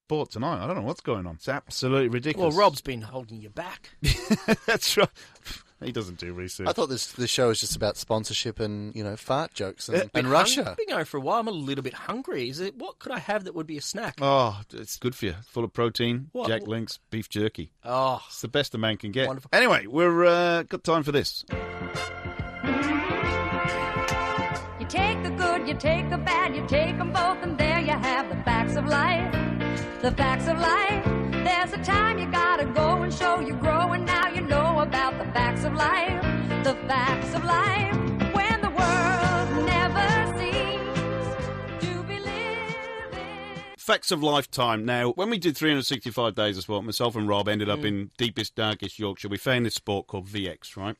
sport tonight. I don't know what's going on. It's absolutely ridiculous. Well, Rob's been holding you back. That's right. He doesn't do research. I thought this show was just about sponsorship and, fart jokes and Russia. I've been going for a while. I'm a little bit hungry. What could I have that would be a snack? Oh, it's good for you. Full of protein, What? Jack Link's, beef jerky. Oh, It's the best a man can get. Wonderful. Anyway, we're got time for this. You take the good, you take the bad, you take them both, and there you have the facts of life. The facts of life. There's a time you gotta go and show you grow, and now you know about the facts of life. The facts of life. When the world never seems to be living. Facts of lifetime. Now, when we did 365 Days of Sport, myself and Rob ended up in deepest, darkest Yorkshire. We found this sport called VX, right?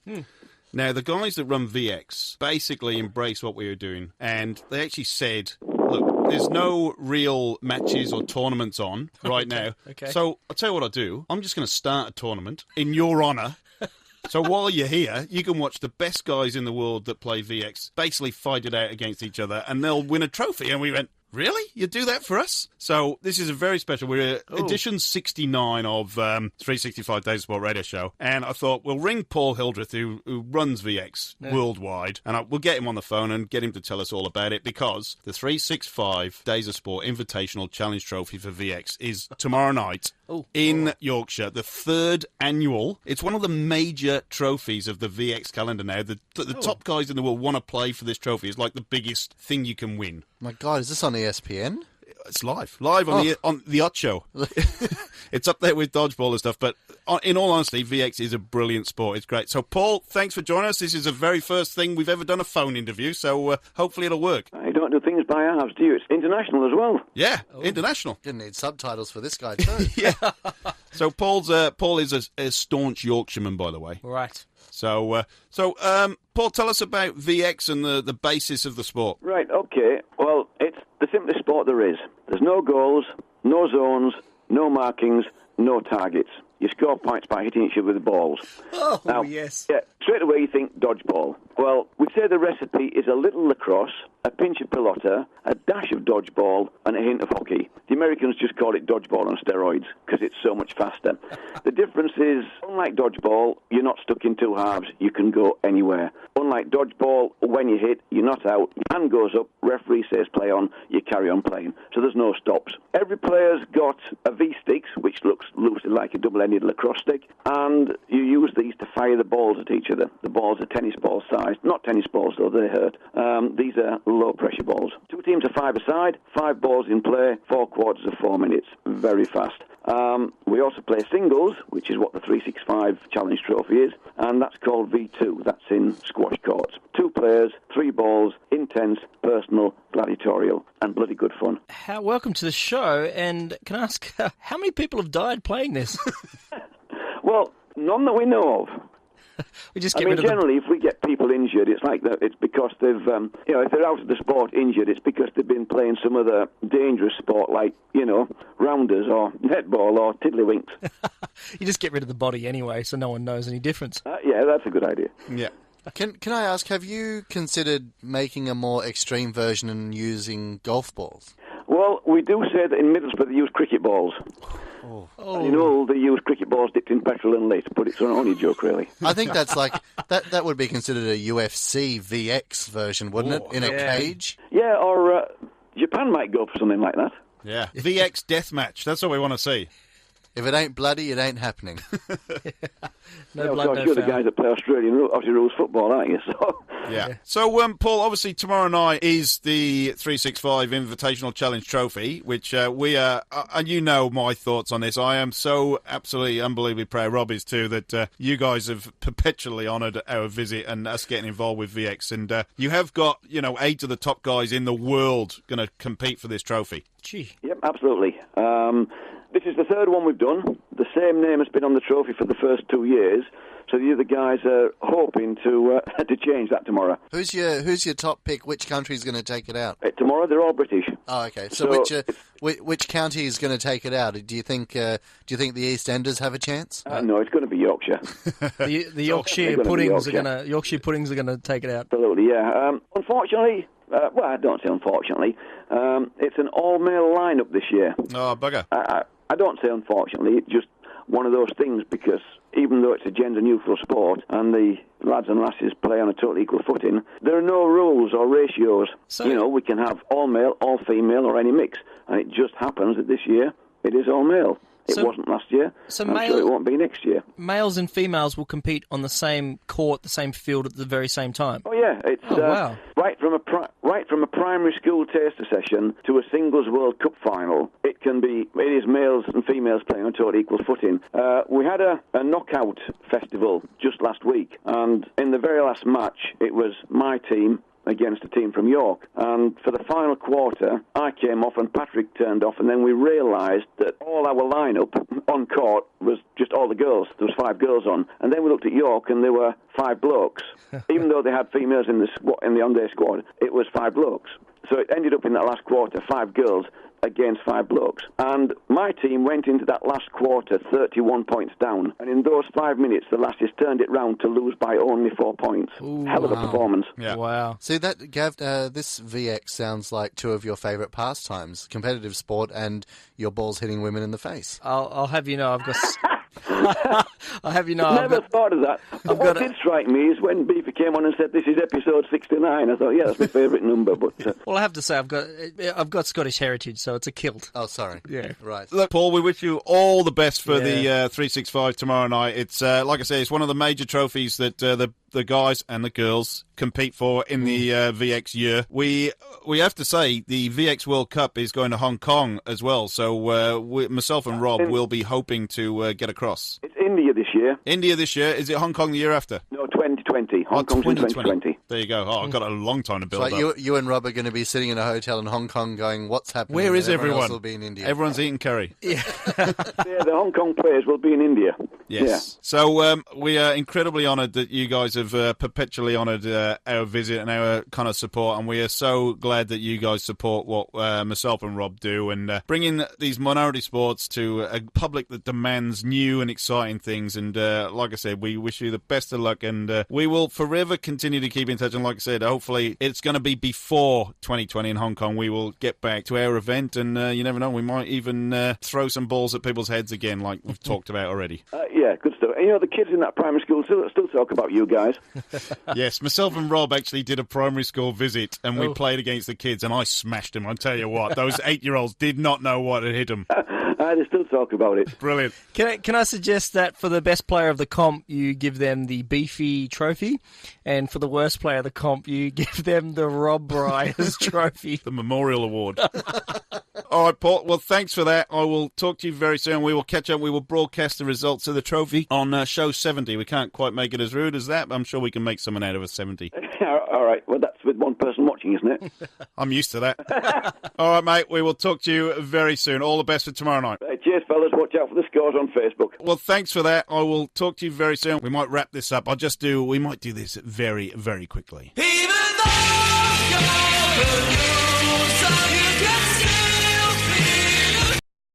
Now, the guys that run VX basically embraced what we were doing, and they actually said, look, there's no real matches or tournaments on right now. okay. So I'll tell you what I'll do. I'm just going to start a tournament in your honour. So while you're here, you can watch the best guys in the world that play VX basically fight it out against each other, and they'll win a trophy. And we went, really? You do that for us? So this is a very special. We're edition 69 of 365 Days of Sport radio show. And I thought we'll ring Paul Hildreth, who runs VX worldwide, and we'll get him on the phone and get him to tell us all about it, because the 365 Days of Sport Invitational Challenge Trophy for VX is tomorrow night in Yorkshire, the third annual. It's one of the major trophies of the VX calendar now. The top guys in the world want to play for this trophy. It's like the biggest thing you can win. My God, is this on ESPN? It's live on the Ocho. It's up there with dodgeball and stuff. But in all honesty, VX is a brilliant sport. It's great. So, Paul, thanks for joining us. This is the very first thing we've ever done a phone interview, so hopefully it'll work. I don't do things by halves, do you? It's international as well. Yeah, international. Didn't need subtitles for this guy too. Yeah. So Paul is a staunch Yorkshireman, by the way. right. So Paul, tell us about VX and the basis of the sport. Right, okay. Well, it's the simplest sport there is. There's no goals, no zones, no markings, no targets. You score points by hitting each other with the balls. Oh, Now, yes. Yeah, straight away you think dodgeball. Well, we'd say the recipe is a little lacrosse, a pinch of pelota, a dash of dodgeball, and a hint of hockey. The Americans just call it dodgeball on steroids because it's so much faster. The difference is, unlike dodgeball, you're not stuck in two halves. You can go anywhere. Unlike dodgeball, when you hit, you're not out. Hand goes up, referee says play on, you carry on playing. So there's no stops. Every player's got a V-stick, which looks loosely like a double-ended lacrosse stick, and you use these to fire the balls at each other. The balls are tennis ball sized. Not tennis balls, though, they hurt. These are low-pressure balls. Two teams are five-a-side, 5 balls in play, 4 quarters of 4 minutes. Very fast. We also play singles, which is what the 365 Challenge Trophy is, and that's called V2. That's in squash courts. 2 players, 3 balls, intense, personal, gladiatorial, and bloody good fun. Welcome to the show, and can I ask, how many people have died playing this? Well, none that we know of. We just I get mean, rid of them. generally, if we get people injured, it's like that. It's because they've, if they're out of the sport injured, it's because they've been playing some other dangerous sport, like, rounders or netball or tiddlywinks. You just get rid of the body anyway, so no one knows any difference. Yeah, that's a good idea. Yeah. Can I ask, have you considered making a more extreme version and using golf balls? Well, we do say that in Middlesbrough they use cricket balls. Oh. You know, they use cricket balls dipped in petrol and lit, but it's only a joke, really. I think that's like that would be considered a UFC VX version, wouldn't it? In a cage. Yeah, or Japan might go for something like that. Yeah. VX deathmatch. That's what we want to see. If it ain't bloody, it ain't happening. No Of blood, course, no you're the foul. guys that play Australian Aussie rules football, aren't you? So, Yeah. So, Paul, obviously tomorrow night is the 365 Invitational Challenge Trophy, which we are, and you know my thoughts on this. I am so absolutely unbelievably proud, Rob is too, that you guys have perpetually honoured our visit and us getting involved with VX. And you have got, 8 of the top guys in the world going to compete for this trophy. Gee. yep, absolutely. This is the third one we've done. The same name has been on the trophy for the first 2 years. So the other guys are hoping to change that tomorrow. Who's your top pick? Which country is going to take it out? Tomorrow they're all British. Oh, okay. So which county is going to take it out? Do you think the EastEnders have a chance? No, it's going to be Yorkshire. The Yorkshire gonna be puddings Yorkshire. Yorkshire puddings are gonna take it out. Absolutely, yeah. Unfortunately, Well, I don't say unfortunately. It's an all-male lineup this year. Oh, bugger. I don't say unfortunately. It's just one of those things because even though it's a gender-neutral sport and the lads and lasses play on a totally equal footing, there are no rules or ratios. So- We can have all-male, all-female or any mix. And it just happens that this year it is all-male. It wasn't last year. So I'm sure it won't be next year. Males and females will compete on the same court, the same field at the very same time. Oh yeah, it's wow. right from a primary school taster session to a singles World Cup final. It is males and females playing on totally equal footing. We had a knockout festival just last week, and in the very last match, it was my team against a team from York. And for the final quarter, I came off and Patrick turned off, and then we realised that all our lineup on court was just all the girls. There was 5 girls on. And then we looked at York, and there were 5 blokes. Even though they had females in the on-day squad, it was 5 blokes. So it ended up in that last quarter, 5 girls against 5 blokes. And my team went into that last quarter 31 points down. And in those 5 minutes, the lasses turned it round to lose by only 4 points. Ooh, Hell of a performance. Yeah. Wow. See, that, Gav, this VX sounds like 2 of your favourite pastimes, competitive sport and your balls hitting women in the face. I'll have you know, I've got... I'll have you know, Never thought of that. But what did strike me is when Beefy came on and said, "This is episode 69." I thought, yeah, that's my favourite number. But well, I have to say, I've got Scottish heritage, so it's a kilt. Oh, sorry. Yeah. Right. Look, Paul, we wish you all the best for the 365 tomorrow night. It's like I say, it's one of the major trophies that the guys and the girls compete for in the VX year. We have to say the VX World Cup is going to Hong Kong as well, so myself and Rob will be hoping to get across. it's India this year. India this year. Is it Hong Kong the year after? No, 2020. Hong Kong's in 2020. There you go. Oh, I've got a long time to build So up. you and Rob are going to be sitting in a hotel in Hong Kong going, what's happening? Where is And everyone? else will be in India. Everyone's eating curry. Yeah, the Hong Kong players will be in India. Yes. Yeah. So we are incredibly honoured that you guys have perpetually honoured our visit and our kind of support, and we are so glad that you guys support what myself and Rob do, and bringing these minority sports to a public that demands new and exciting things. And like I said, we wish you the best of luck, and we will forever continue to keep in touch. And like I said, hopefully it's going to be before 2020 in Hong Kong. We will get back to our event, and you never know, we might even throw some balls at people's heads again, like we've talked about already. Yeah, good stuff. And, the kids in that primary school still talk about you guys. Yes, myself and Rob actually did a primary school visit, and we played against the kids, and I smashed them. I tell you what, those 8-year-olds did not know what had hit them. They still talk about it. Brilliant. Can I suggest that for the best player of the comp, you give them the Beefy trophy, and for the worst player of the comp, you give them the Rob Bryers trophy. The Memorial Award. All right, Paul. Well, thanks for that. I will talk to you very soon. We will catch up. We will broadcast the results of the trophy on show 70. We can't quite make it as rude as that, but I'm sure we can make someone out of a 70. All right. Well, that's with one person watching, isn't it? I'm used to that. All right, mate. We will talk to you very soon. All the best for tomorrow night. Cheers, fellas. Watch out for the scores on Facebook. Well, thanks for that. I will talk to you very soon. We might wrap this up. We might do this very, very quickly. Even though you're the loser, you can see